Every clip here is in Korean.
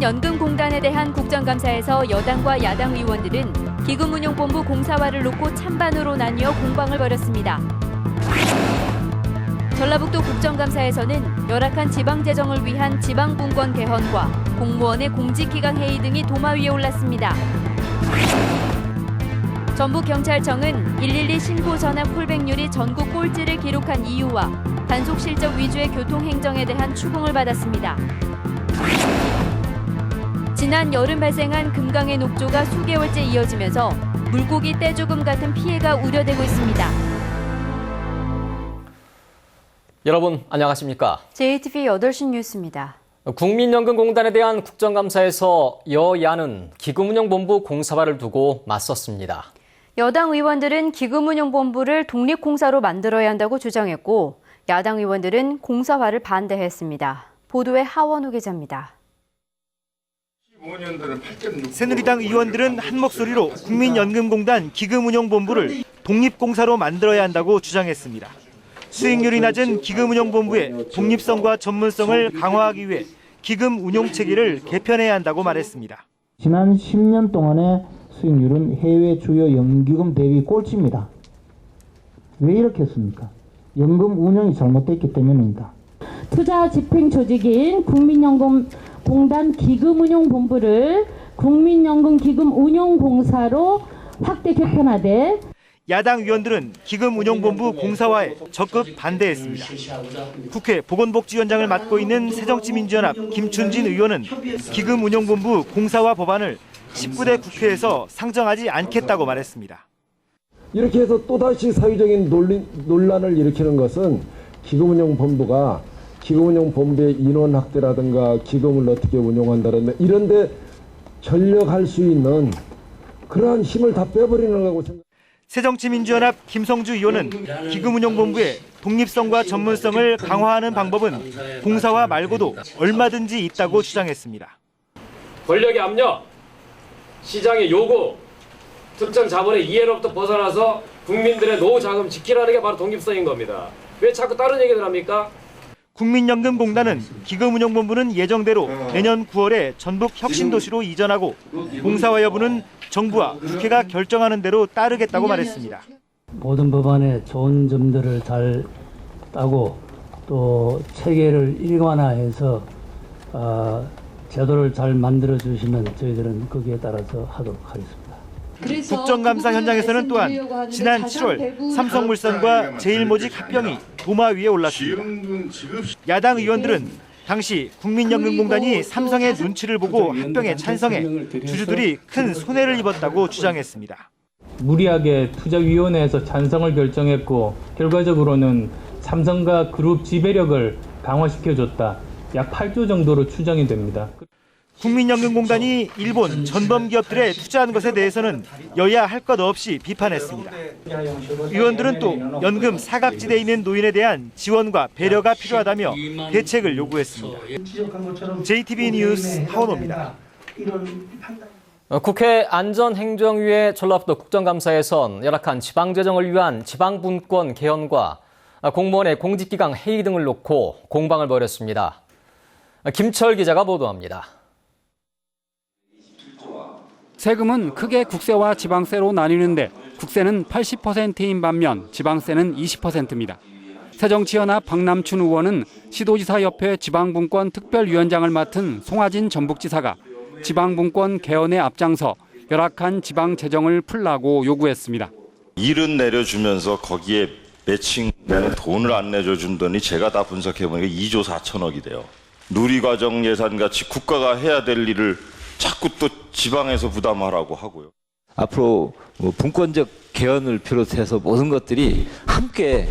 국민연금공단에 대한 국정감사에서 여당과 야당 의원들은 기금운용본부 공사화를 놓고 찬반으로 나뉘어 공방을 벌였습니다. 전라북도 국정감사에서는 열악한 지방재정을 위한 지방분권 개헌과 공무원의 공직기강 해이 등이 도마 위에 올랐습니다. 전북경찰청은 112 신고전화 콜백률이 전국 꼴찌를 기록한 이유와 단속 실적 위주의 교통행정에 대한 추궁을 받았습니다. 지난 여름 발생한 금강의 녹조가 수개월째 이어지면서 물고기 떼죽음 같은 피해가 우려되고 있습니다. 여러분 안녕하십니까? JTV 8시 뉴스입니다. 국민연금공단에 대한 국정감사에서 여야는 기금운용본부 공사화를 두고 맞섰습니다. 여당 의원들은 기금운용본부를 독립공사로 만들어야 한다고 주장했고 야당 의원들은 공사화를 반대했습니다. 보도에 하원우 기자입니다. 새누리당 의원들은 한 목소리로 국민연금공단 기금운용본부를 독립공사로 만들어야 한다고 주장했습니다. 수익률이 낮은 기금운용본부의 독립성과 전문성을 강화하기 위해 기금 운용 체계를 개편해야 한다고 말했습니다. 지난 10년 동안의 수익률은 해외 주요 연기금 대비 꼴찌입니다. 왜 이렇게 했습니까? 연금 운영이 잘못됐기 때문입니다. 투자 집행 조직인 국민연금공단 기금운용본부를 국민연금기금운용공사로 확대 개편하되 야당 의원들은 기금운용본부 공사화에 적극 반대했습니다. 국회 보건복지위원장을 맡고 있는 새정치민주연합 김춘진 의원은 기금운용본부 공사화 법안을 19대 국회에서 상정하지 않겠다고 말했습니다. 이렇게 해서 또다시 사회적인 논란을 일으키는 것은 기금운용본부가 기금운용본부의 인원 확대라든가 기금을 어떻게 운용한다든가 이런 데 전력할 수 있는 그러한 힘을 다 빼버리는 거라고 생각합니다. 새정치민주연합 김성주 의원은 기금운용본부의 독립성과 전문성을 강화하는 방법은 공사화 말고도 얼마든지 있다고 주장했습니다. 권력의 압력, 시장의 요구, 특정 자본의 이해로부터 벗어나서 국민들의 노후 자금 지키라는 게 바로 독립성인 겁니다. 왜 자꾸 다른 얘기들 합니까? 국민연금공단은 기금운용본부는 예정대로 내년 9월에 전북 혁신도시로 이전하고 공사화 여부는 정부와 국회가 결정하는 대로 따르겠다고 말했습니다. 모든 법안의 좋은 점들을 잘 따고 또 체계를 일관화해서 제도를 잘 만들어 주시면 저희들은 거기에 따라서 하도록 하겠습니다. 국정감사 현장에서는 또한 지난 7월 삼성물산과 제일모직 합병이 도마 위에 올랐습니다. 야당 의원들은 당시 국민연금공단이 삼성의 눈치를 보고 합병에 찬성해 주주들이 큰 손해를 입었다고 주장했습니다. 무리하게 투자위원회에서 찬성을 결정했고 결과적으로는 삼성과 그룹 지배력을 강화시켜줬다. 약 8조 정도로 추정이 됩니다. 국민연금공단이 일본 전범기업들에 투자한 것에 대해서는 여야 할 것 없이 비판했습니다. 의원들은 또 연금 사각지대에 있는 노인에 대한 지원과 배려가 필요하다며 대책을 요구했습니다. JTB 뉴스 하원호입니다. 국회 안전행정위의 전라북도 국정감사에선 열악한 지방재정을 위한 지방분권 개헌과 공무원의 공직기강 해이 등을 놓고 공방을 벌였습니다. 김철 기자가 보도합니다. 세금은 크게 국세와 지방세로 나뉘는데 국세는 80%인 반면 지방세는 20%입니다. 새정치연합 박남춘 의원은 시도지사협회 지방분권 특별위원장을 맡은 송하진 전북지사가 지방분권 개헌에 앞장서 열악한 지방재정을 풀라고 요구했습니다. 일은 내려주면서 거기에 매칭되는 돈을 안 내줘준더니 제가 다 분석해보니까 2조 4천억이 돼요. 누리과정 예산같이 국가가 해야 될 일을 자꾸 또 지방에서 부담하라고 하고요. 앞으로 분권적 개헌을 비롯해서 모든 것들이 함께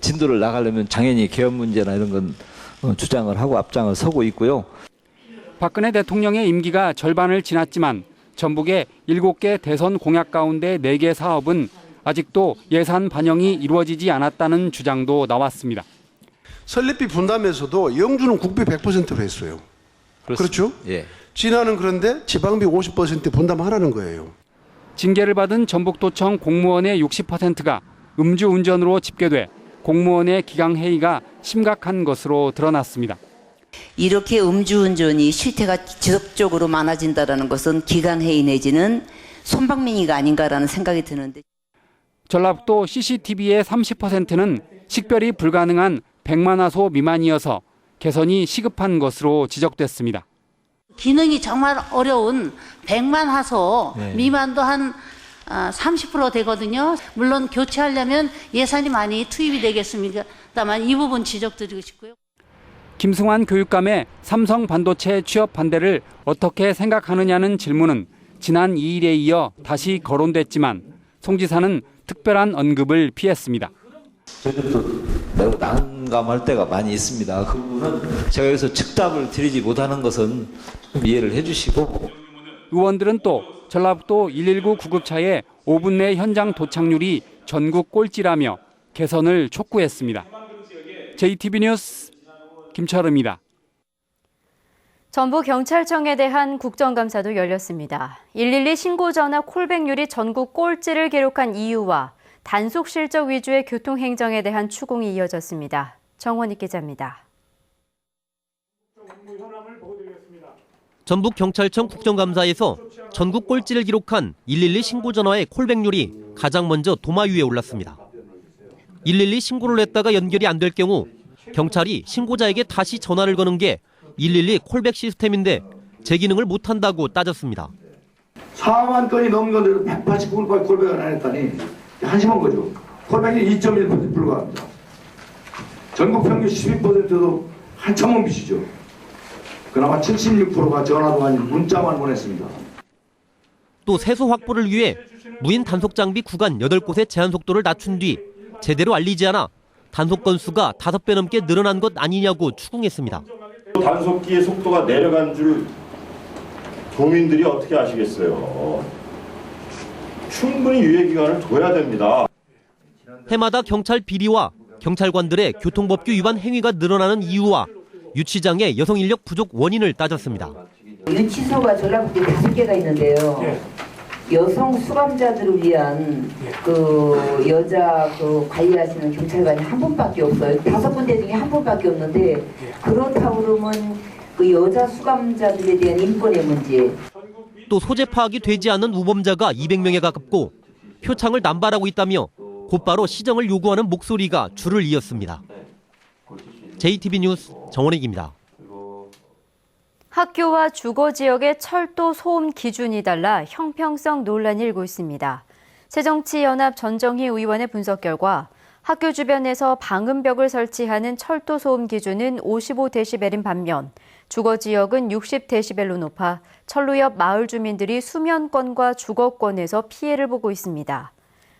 진도를 나가려면 당연히 개헌 문제나 이런 건 주장을 하고 앞장을 서고 있고요. 박근혜 대통령의 임기가 절반을 지났지만 전북의 7개 대선 공약 가운데 4개 사업은 아직도 예산 반영이 이루어지지 않았다는 주장도 나왔습니다. 설립비 분담에서도 영주는 국비 100%로 했어요. 그렇죠? 예. 진화는 그런데 지방비 50% 분담하라는 거예요. 징계를 받은 전북도청 공무원의 60%가 음주운전으로 집계돼 공무원의 기강해이가 심각한 것으로 드러났습니다. 이렇게 음주운전이 실태가 지속적으로 많아진다는 것은 기강해이 내지는 손방맹이가 아닌가라는 생각이 드는데. 전라북도 CCTV의 30%는 식별이 불가능한 100만 화소 미만이어서 개선이 시급한 것으로 지적됐습니다. 기능이 정말 어려운 100만 화소 미만도 한 30% 되거든요. 물론 교체하려면 예산이 많이 투입이 되겠습니다만 이 부분 지적드리고 싶고요. 김승환 교육감의 삼성 반도체 취업 반대를 어떻게 생각하느냐는 질문은 지난 2일에 이어 다시 거론됐지만 송 지사는 특별한 언급을 피했습니다. 저희들도 매우 난감할 때가 많이 있습니다. 그 부분은 제가 여기서 즉답을 드리지 못하는 것은 좀 이해를 해주시고. 의원들은 또 전라북도 119 구급차의 5분 내 현장 도착률이 전국 꼴찌라며 개선을 촉구했습니다. JTB 뉴스 김철음입니다. 전북경찰청에 대한 국정감사도 열렸습니다. 112 신고 전화 콜백률이 전국 꼴찌를 기록한 이유와 단속 실적 위주의 교통행정에 대한 추궁이 이어졌습니다. 정원익 기자입니다. 전북경찰청 국정감사에서 전국 꼴찌를 기록한 112 신고 전화의 콜백률이 가장 먼저 도마 위에 올랐습니다. 112 신고를 했다가 연결이 안 될 경우 경찰이 신고자에게 다시 전화를 거는 게 112 콜백 시스템인데 제 기능을 못한다고 따졌습니다. 4만 건이 넘은 건데 189건까지 콜백을 안 했다니 한심한 거죠. 콜백이 2.1% 불과합니다. 전국 평균 12%도 한참은 미치죠. 그나마 76%가 전화도 아닌 문자만 보냈습니다. 또 세수 확보를 위해 무인 단속 장비 구간 8곳의 제한 속도를 낮춘 뒤 제대로 알리지 않아 단속 건수가 5배 넘게 늘어난 것 아니냐고 추궁했습니다. 단속기의 속도가 내려간 줄 도민들이 어떻게 아시겠어요. 충분히 유예기간을 둬야 됩니다. 해마다 경찰 비리와 경찰관들의 교통법규 위반 행위가 늘어나는 이유와 유치장의 여성 인력 부족 원인을 따졌습니다. 유치소가 전라북도에 5개가 있는데요. 여성 수감자들을 위한 여자 관리하시는 경찰관이 한 분밖에 없어요. 5군데 중에 한 분밖에 없는데 그렇다고 그러면 그 여자 수감자들에 대한 인권의 문제. 또 소재 파악이 되지 않은 우범자가 200명에 가깝고 표창을 남발하고 있다며 곧바로 시정을 요구하는 목소리가 줄을 이었습니다. JTB 뉴스 정원익입니다. 학교와 주거 지역의 철도 소음 기준이 달라 형평성 논란이 일고 있습니다. 새정치연합 전정희 의원의 분석 결과 학교 주변에서 방음벽을 설치하는 철도 소음 기준은 55데시벨인 반면 주거 지역은 60데시벨로 높아 철로 옆 마을 주민들이 수면권과 주거권에서 피해를 보고 있습니다.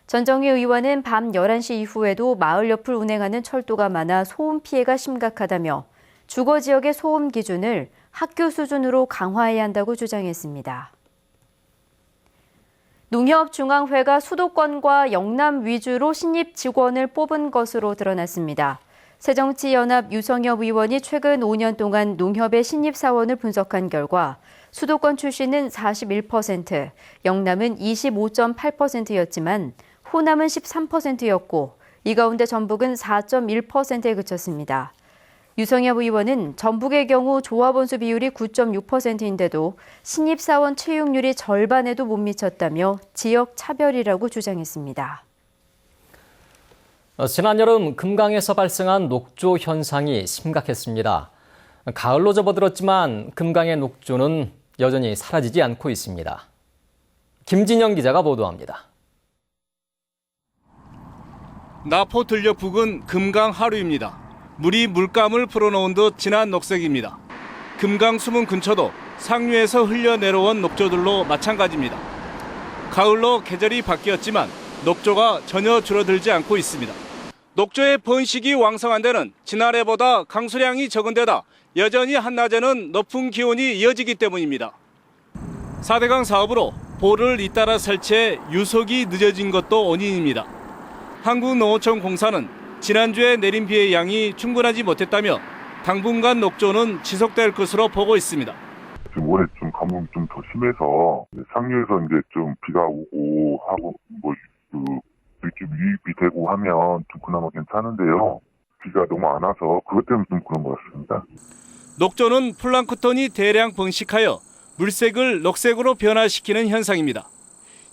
전정희 의원은 밤 11시 이후에도 마을 옆을 운행하는 철도가 많아 소음 피해가 심각하다며 주거 지역의 소음 기준을 학교 수준으로 강화해야 한다고 주장했습니다. 농협중앙회가 수도권과 영남 위주로 신입 직원을 뽑은 것으로 드러났습니다. 새정치연합 유성엽 의원이 최근 5년 동안 농협의 신입사원을 분석한 결과 수도권 출신은 41%, 영남은 25.8%였지만 호남은 13%였고 이 가운데 전북은 4.1%에 그쳤습니다. 유성엽 의원은 전북의 경우 조합원수 비율이 9.6%인데도 신입사원 채용률이 절반에도 못 미쳤다며 지역 차별이라고 주장했습니다. 지난 여름 금강에서 발생한 녹조 현상이 심각했습니다. 가을로 접어들었지만 금강의 녹조는 여전히 사라지지 않고 있습니다. 김진영 기자가 보도합니다. 나포 들녘 부근 금강 하류입니다. 물이 물감을 풀어놓은 듯 진한 녹색입니다. 금강 수문 근처도 상류에서 흘려내려온 녹조들로 마찬가지입니다. 가을로 계절이 바뀌었지만 녹조가 전혀 줄어들지 않고 있습니다. 녹조의 번식이 왕성한 데는 지난해보다 강수량이 적은 데다 여전히 한낮에는 높은 기온이 이어지기 때문입니다. 4대강 사업으로 보를 잇따라 설치해 유속이 늦어진 것도 원인입니다. 한국농어촌 공사는 지난주에 내린 비의 양이 충분하지 못했다며 당분간 녹조는 지속될 것으로 보고 있습니다. 지금 올해 좀 가뭄이 좀 더 심해서 상류에서 이제 좀 비가 오고 하고 일찍 유입이 되고 하면 좀 그나마 괜찮은데요. 비가 너무 안 와서 그것 때문에 좀 그런 것 같습니다. 녹조는 플랑크톤이 대량 번식하여 물색을 녹색으로 변화시키는 현상입니다.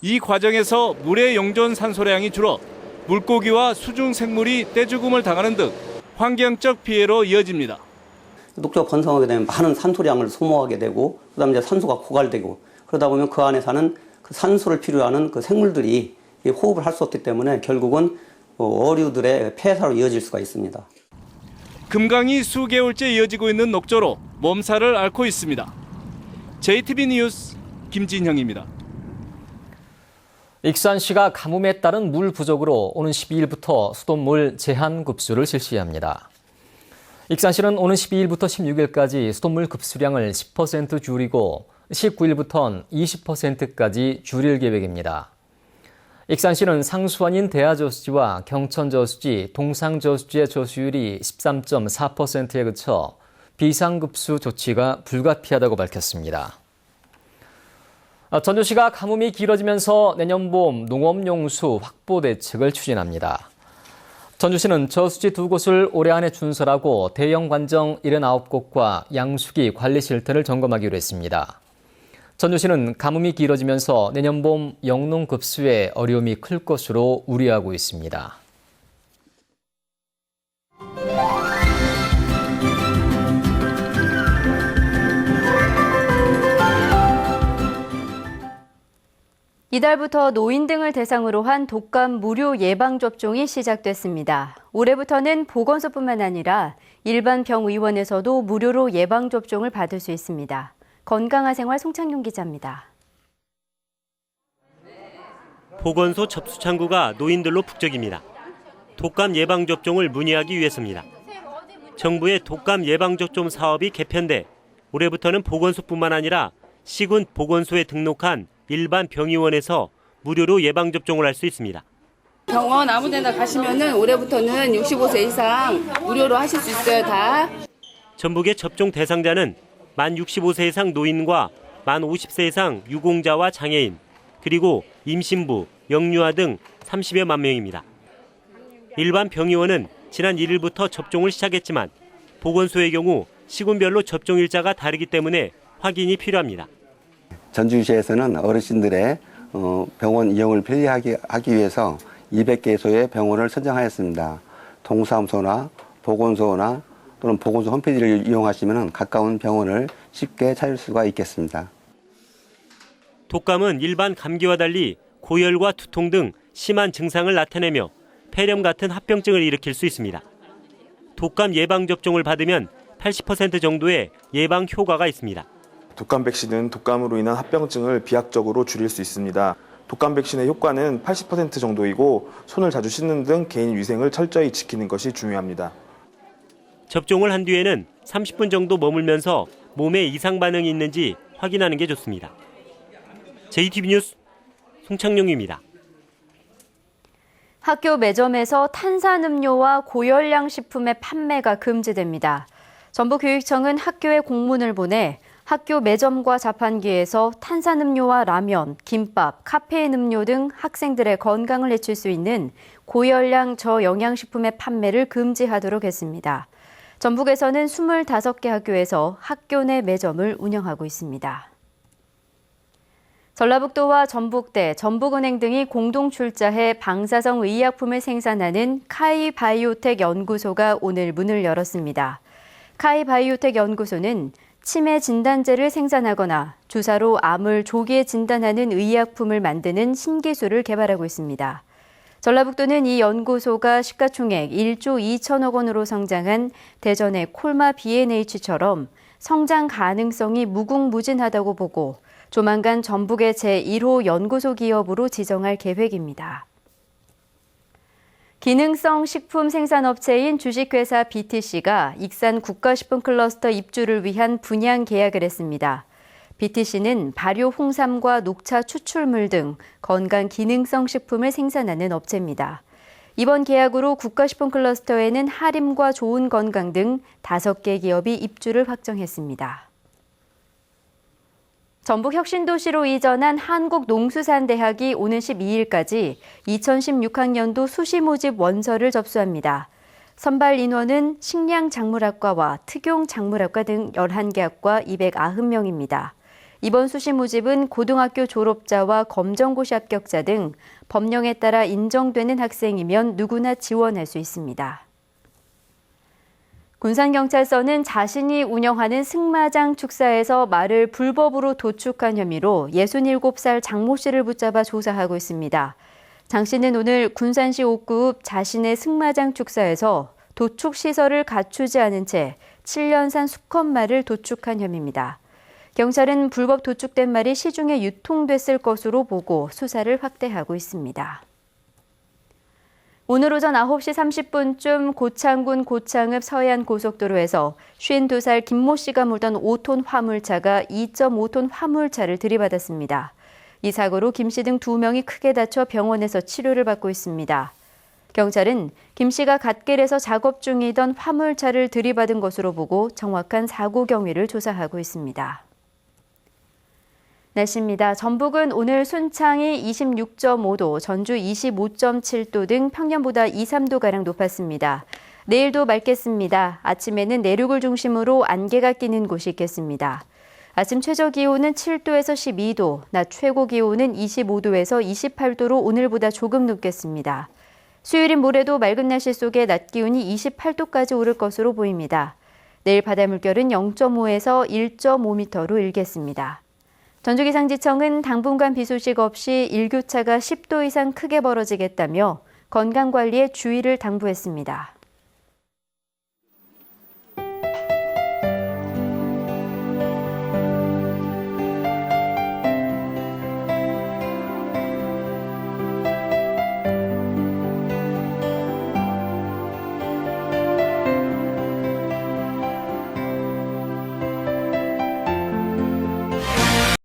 이 과정에서 물의 용존 산소량이 줄어 물고기와 수중 생물이 떼죽음을 당하는 등 환경적 피해로 이어집니다. 녹조가 번성하게 되면 많은 산소량을 소모하게 되고 그다음에 이제 산소가 고갈되고 그러다 보면 그 안에 사는 그 산소를 필요하는 그 생물들이 호흡을 할 수 없기 때문에 결국은 어류들의 폐사로 이어질 수가 있습니다. 금강이 수개월째 이어지고 있는 녹조로 몸살을 앓고 있습니다. JTB 뉴스 김진형입니다. 익산시가 가뭄에 따른 물 부족으로 오는 12일부터 수돗물 제한 급수를 실시합니다. 익산시는 오는 12일부터 16일까지 수돗물 급수량을 10% 줄이고 19일부터는 20%까지 줄일 계획입니다. 익산시는 상수원인 대하저수지와 경천저수지, 동상저수지의 저수율이 13.4%에 그쳐 비상급수 조치가 불가피하다고 밝혔습니다. 전주시가 가뭄이 길어지면서 내년 봄 농업용수 확보 대책을 추진합니다. 전주시는 저수지 2곳을 올해 안에 준설하고 대형 관정 79곳과 양수기 관리 실태를 점검하기로 했습니다. 전주시는 가뭄이 길어지면서 내년 봄 영농 급수에 어려움이 클 것으로 우려하고 있습니다. 이달부터 노인 등을 대상으로 한 독감 무료 예방접종이 시작됐습니다. 올해부터는 보건소뿐만 아니라 일반 병의원에서도 무료로 예방접종을 받을 수 있습니다. 건강한 생활 송창용 기자입니다. 보건소 접수 창구가 노인들로 북적입니다. 독감 예방접종을 문의하기 위해서입니다. 정부의 독감 예방접종 사업이 개편돼 올해부터는 보건소뿐만 아니라 시군 보건소에 등록한 일반 병의원에서 무료로 예방접종을 할 수 있습니다. 병원 아무 데나 가시면은 올해부터는 65세 이상 무료로 하실 수 있어요, 다. 전북의 접종 대상자는 만 65세 이상 노인과 만 50세 이상 유공자와 장애인, 그리고 임신부, 영유아 등 30여만 명입니다. 일반 병의원은 지난 1일부터 접종을 시작했지만 보건소의 경우 시군별로 접종 일자가 다르기 때문에 확인이 필요합니다. 전주시에서는 어르신들의 병원 이용을 편리하게 하기 위해서 200개소의 병원을 선정하였습니다. 동사무소나 보건소나 또는 보건소 홈페이지를 이용하시면 가까운 병원을 쉽게 찾을 수가 있겠습니다. 독감은 일반 감기와 달리 고열과 두통 등 심한 증상을 나타내며 폐렴 같은 합병증을 일으킬 수 있습니다. 독감 예방접종을 받으면 80% 정도의 예방 효과가 있습니다. 독감 백신은 독감으로 인한 합병증을 비약적으로 줄일 수 있습니다. 독감 백신의 효과는 80% 정도이고 손을 자주 씻는 등 개인 위생을 철저히 지키는 것이 중요합니다. 접종을 한 뒤에는 30분 정도 머물면서 몸에 이상 반응이 있는지 확인하는 게 좋습니다. JTB 뉴스 송창용입니다. 학교 매점에서 탄산음료와 고열량 식품의 판매가 금지됩니다. 전북교육청은 학교에 공문을 보내 학교 매점과 자판기에서 탄산음료와 라면, 김밥, 카페인 음료 등 학생들의 건강을 해칠 수 있는 고열량 저영양식품의 판매를 금지하도록 했습니다. 전북에서는 25개 학교에서 학교 내 매점을 운영하고 있습니다. 전라북도와 전북대, 전북은행 등이 공동 출자해 방사성 의약품을 생산하는 카이바이오텍 연구소가 오늘 문을 열었습니다. 카이바이오텍 연구소는 치매 진단제를 생산하거나 주사로 암을 조기에 진단하는 의약품을 만드는 신기술을 개발하고 있습니다. 전라북도는 이 연구소가 시가총액 1조 2천억 원으로 성장한 대전의 콜마 B&H처럼 성장 가능성이 무궁무진하다고 보고 조만간 전북의 제1호 연구소 기업으로 지정할 계획입니다. 기능성 식품 생산업체인 주식회사 BTC가 익산 국가식품 클러스터 입주를 위한 분양 계약을 했습니다. BTC는 발효 홍삼과 녹차 추출물 등 건강 기능성 식품을 생산하는 업체입니다. 이번 계약으로 국가식품 클러스터에는 하림과 좋은 건강 등 5개 기업이 입주를 확정했습니다. 전북혁신도시로 이전한 한국농수산대학이 오는 12일까지 2016학년도 수시 모집 원서를 접수합니다. 선발 인원은 식량작물학과와 특용작물학과 등 11개 학과 290명입니다. 이번 수시 모집은 고등학교 졸업자와 검정고시 합격자 등 법령에 따라 인정되는 학생이면 누구나 지원할 수 있습니다. 군산경찰서는 자신이 운영하는 승마장 축사에서 말을 불법으로 도축한 혐의로 67살 장모 씨를 붙잡아 조사하고 있습니다. 장 씨는 오늘 군산시 옥구읍 자신의 승마장 축사에서 도축 시설을 갖추지 않은 채 7년산 수컷말을 도축한 혐의입니다. 경찰은 불법 도축된 말이 시중에 유통됐을 것으로 보고 수사를 확대하고 있습니다. 오늘 오전 9시 30분쯤 고창군 고창읍 서해안 고속도로에서 52살 김모 씨가 몰던 5톤 화물차가 2.5톤 화물차를 들이받았습니다. 이 사고로 김 씨 등 2명이 크게 다쳐 병원에서 치료를 받고 있습니다. 경찰은 김 씨가 갓길에서 작업 중이던 화물차를 들이받은 것으로 보고 정확한 사고 경위를 조사하고 있습니다. 날씨입니다. 전북은 오늘 순창이 26.5도, 전주 25.7도 등 평년보다 2, 3도가량 높았습니다. 내일도 맑겠습니다. 아침에는 내륙을 중심으로 안개가 끼는 곳이 있겠습니다. 아침 최저 기온은 7도에서 12도, 낮 최고 기온은 25도에서 28도로 오늘보다 조금 높겠습니다. 수요일인 모레도 맑은 날씨 속에 낮 기온이 28도까지 오를 것으로 보입니다. 내일 바다 물결은 0.5에서 1.5m로 일겠습니다. 전주기상지청은 당분간 비 소식 없이 일교차가 10도 이상 크게 벌어지겠다며 건강관리에 주의를 당부했습니다.